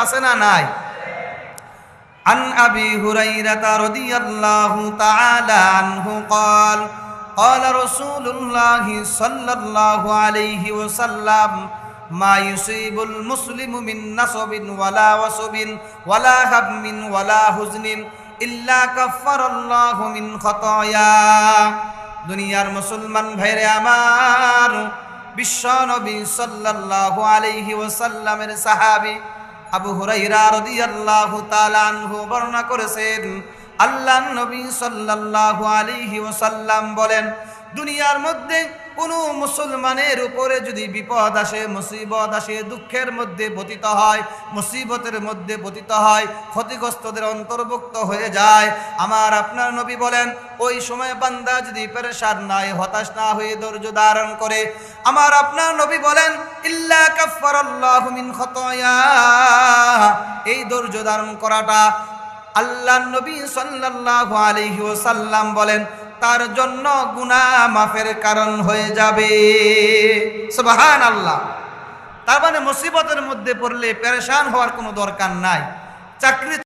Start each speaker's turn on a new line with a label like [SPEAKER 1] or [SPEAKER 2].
[SPEAKER 1] আছে না নাই? عن أبي هريرة رضي الله تعالى عنه قال قال رسول الله صلى الله عليه وسلم ما يصيب المسلم من نصب ولا وصب ولا هم ولا حزن إلا كفر الله من خطايا দুনিয়ার মুসলমান ভাইরে আমার, বিশ্ব নবী সাল্লাল্লাহু আলাইহি ওয়াসাল্লামের সাহাবী আবু হুরায়রা রাদিয়াল্লাহু তাআলা আনহু বর্ণনা করেছেন, আল্লাহর নবী সাল্লাল্লাহু আলাইহি ওয়াসাল্লাম বলেন, দুনিয়ার মধ্যে কোন মুসলমানের উপরে যদি বিপদ আসে, মুসিবত আসে, দুঃখের মধ্যে পতিত হয়, মুসিবতের মধ্যে পতিত হয়, ক্ষতিগ্রস্তদের অন্তর্ভুক্ত হয়ে যায়, আমার আপনার নবী বলেন ওই সময় বান্দা যদি পেরেশান না হয়, হতাশ না হয়ে ধৈর্য ধারণ করে, আমার আপনার নবী বলেন ইল্লা কাফফারাল্লাহু মিন খতায়া, এই ধৈর্য ধারণ করাটা আল্লাহর নবী সাল্লাল্লাহু আলাইহি ওয়াসাল্লাম বলেন তার জন্য গুনাহ মাফের কারণ হয়ে যাবে। সুবহানাল্লাহ। তার মানে মুসিবতের মধ্যে পড়লে পেরেশান হওয়ার কোনো দরকার নাই। চাকরি